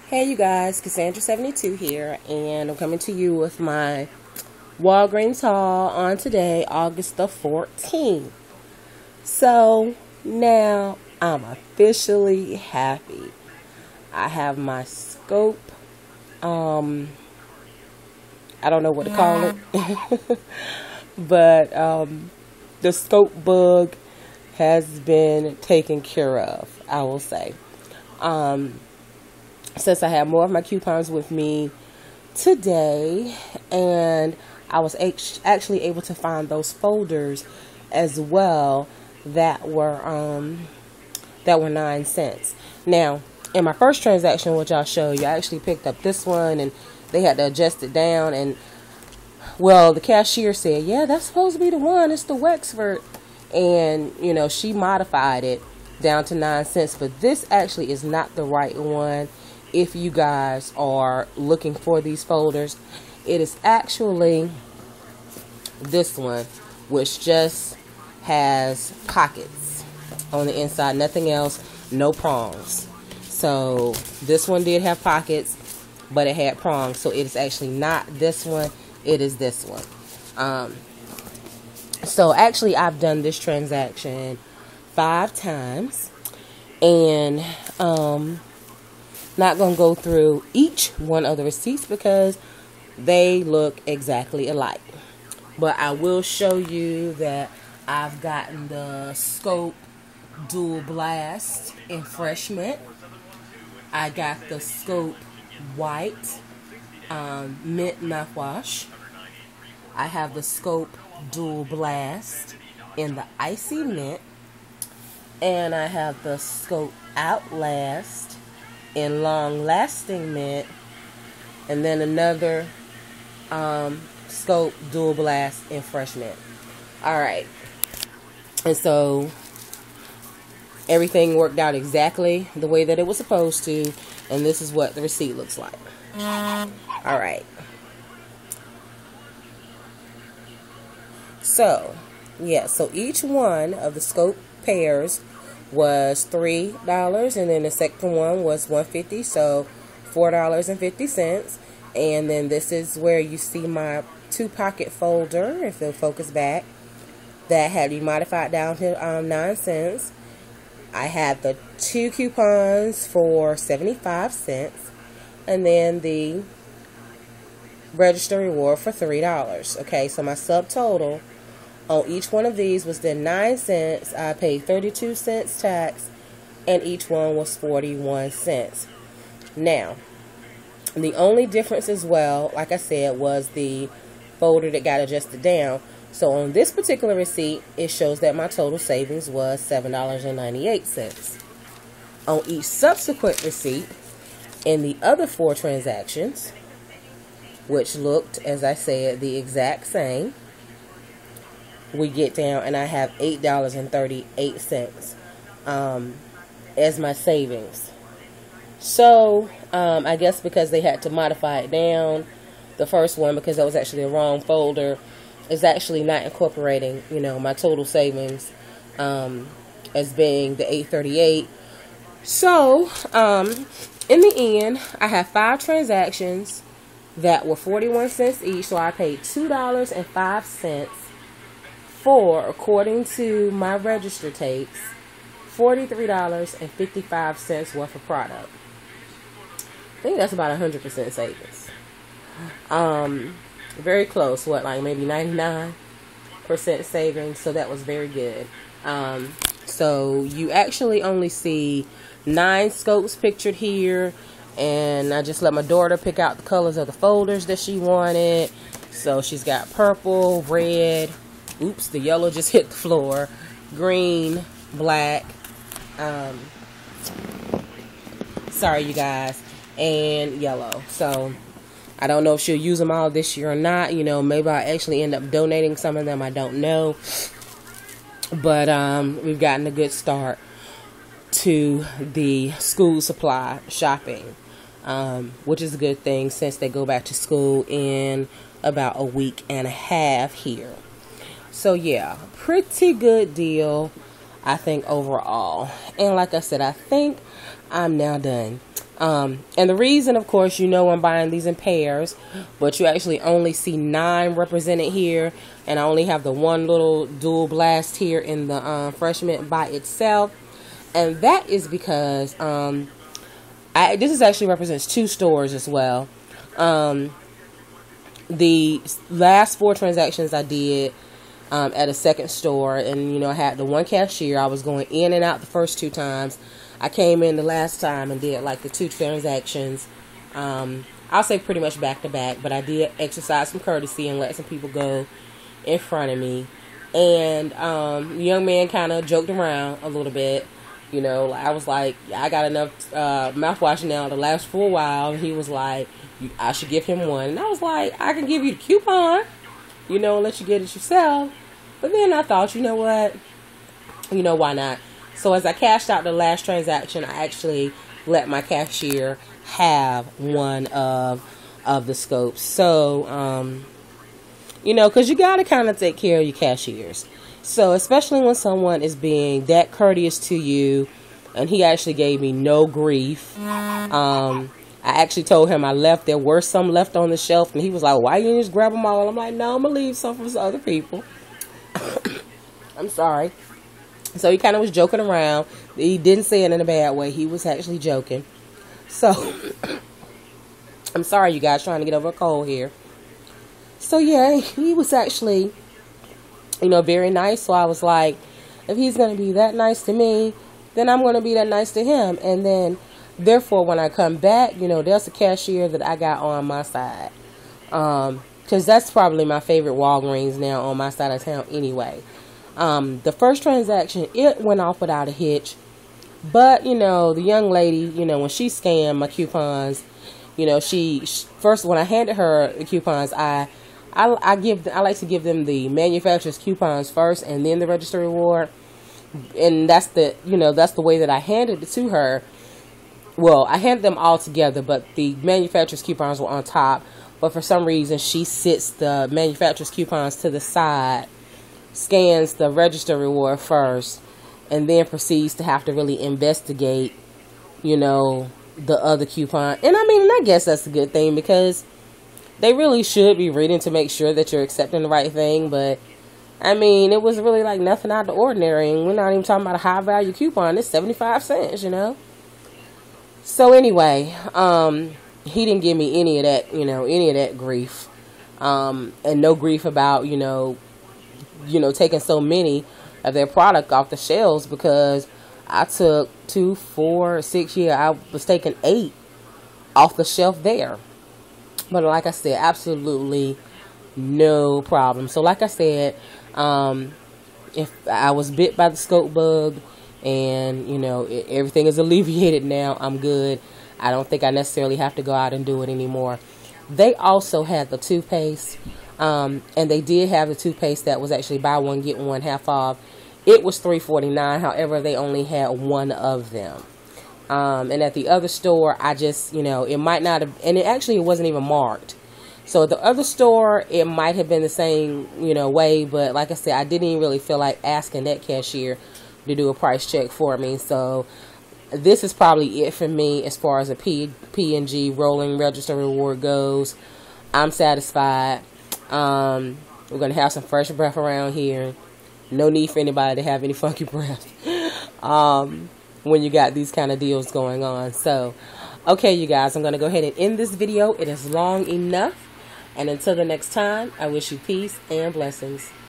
Hey you guys, Cassandra72 here, and I'm coming to you with my Walgreens haul on today, August the 14th. So now I'm officially happy. I have my scope. I don't know what to call it, but the scope bug has been taken care of, I will say. Since I have more of my coupons with me today, and I was actually able to find those folders as well that were 9 cents. Now, in my first transaction, which I'll show you, I actually picked up this one, and they had to adjust it down, and well, the cashier said, yeah, that's supposed to be the one, it's the Wexford, and she modified it down to 9 cents, but this actually is not the right one. If you guys are looking for these folders, it is actually this one, which just has pockets on the inside, nothing else, no prongs. So this one did have pockets, but it had prongs, so it is actually not this one, it is this one. So actually I've done this transaction 5 times, and not going to go through each one of the receipts because they look exactly alike. But I will show you that I've gotten the Scope Dual Blast in Fresh Mint. I got the Scope White Mint Mouthwash. I have the Scope Dual Blast in the Icy Mint. And I have the Scope Outlast in Long Lasting Mint, and then another Scope Dual Blast in Fresh Mint. Alright, and so everything worked out exactly the way that it was supposed to, and this is what the receipt looks like. Alright, so yeah, so each one of the Scope pairs was $3, and then the second one was $1.50, so $4.50. And then this is where you see my 2-pocket folder, if it'll focus back, that had to be modified down to 9 cents. I had the 2 coupons for 75 cents, and then the register reward for $3. Okay, so my subtotal on each one of these was then 9 cents. I paid 32 cents tax, and each one was 41 cents. Now, the only difference as well, like I said, was the folder that got adjusted down. So on this particular receipt, it shows that my total savings was $7.98. On each subsequent receipt, in the other 4 transactions, which looked, as I said, the exact same, we get down and I have $8.38 as my savings. So I guess because they had to modify it down, the first one, because that was actually the wrong folder, is actually not incorporating my total savings as being the $8.38. So in the end, I have 5 transactions that were 41 cents each, so I paid $2.05 for, according to my register tapes, $43.55 worth of product. I think that's about 100% savings. Very close. What, like maybe 99% savings? So that was very good. So you actually only see 9 scopes pictured here, and I just let my daughter pick out the colors of the folders that she wanted. So she's got purple, red. Oops, the yellow just hit the floor. Green, black. Sorry, you guys. And yellow. So, I don't know if she'll use them all this year or not. Maybe I'll actually end up donating some of them. I don't know. But, we've gotten a good start to the school supply shopping. Which is a good thing since they go back to school in about a week and a half here. So yeah, pretty good deal, I think, overall. And like I said, I think I'm now done. And the reason, of course, you know I'm buying these in pairs, but you actually only see 9 represented here, and I only have the one little dual blast here in the Fresh Mint by itself, and that is because this is actually represents 2 stores as well. The last 4 transactions I did at a second store, and you know, I had the one cashier. I was going in and out the first 2 times. I came in the last time and did like the 2 transactions. I'll say pretty much back to back, but I did exercise some courtesy and let some people go in front of me. And the young man kind of joked around a little bit. You know, I was like, I got enough mouthwash now to last for a while. And he was like, I should give him one. And I was like, I can give you the coupon, you know, and let you get it yourself. But then I thought, you know what? You know, why not? So as I cashed out the last transaction, I actually let my cashier have one of the scopes. So, you know, because you got to kind of take care of your cashiers. So especially when someone is being that courteous to you, and he actually gave me no grief. I actually told him I left. There were some left on the shelf, and he was like, why you didn't just grab them all? I'm like, no, I'm going to leave some for some other people. I'm sorry. So he kind of was joking around. He didn't say it in a bad way. He was actually joking. So, I'm sorry, you guys, trying to get over a cold here. So, yeah, he was actually, you know, very nice. So I was like, if he's going to be that nice to me, then I'm going to be that nice to him. And then, therefore, when I come back, you know, there's a cashier that I got on my side. Because that's probably my favorite Walgreens now on my side of town anyway. The first transaction, it went off without a hitch. But, you know, the young lady, you know, when she scanned my coupons, you know, first, when I handed her the coupons, I like to give them the manufacturer's coupons first and then the register reward. And that's the, you know, that's the way that I handed it to her. Well, I handed them all together, but the manufacturer's coupons were on top. But for some reason, she sits the manufacturer's coupons to the side, scans the register reward first, and then proceeds to have to really investigate, you know, the other coupon. And I mean, I guess that's a good thing, because they really should be reading to make sure that you're accepting the right thing. But I mean, it was really like nothing out of the ordinary, and we're not even talking about a high value coupon. It's 75 cents, you know. So anyway, he didn't give me any of that, you know, any of that grief, and no grief about, you know, taking so many of their product off the shelves, because I took 2, 4, 6 years. I was taking 8 off the shelf there. But like I said, absolutely no problem. So like I said, if I was bit by the scope bug and, you know, everything is alleviated now, I'm good. I don't think I necessarily have to go out and do it anymore. They also had the toothpaste, and they did have the toothpaste that was actually buy one, get one half off. It was $3.49. However, they only had one of them. And at the other store, I just, you know, it might not have, and it wasn't even marked. So at the other store, it might have been the same, you know, way. But like I said, I didn't even really feel like asking that cashier to do a price check for me. So this is probably it for me as far as a P&G rolling register reward goes. I'm satisfied. We're going to have some fresh breath around here. No need for anybody to have any funky breath when you got these kind of deals going on. So, okay, you guys, I'm going to go ahead and end this video. It is long enough. And until the next time, I wish you peace and blessings.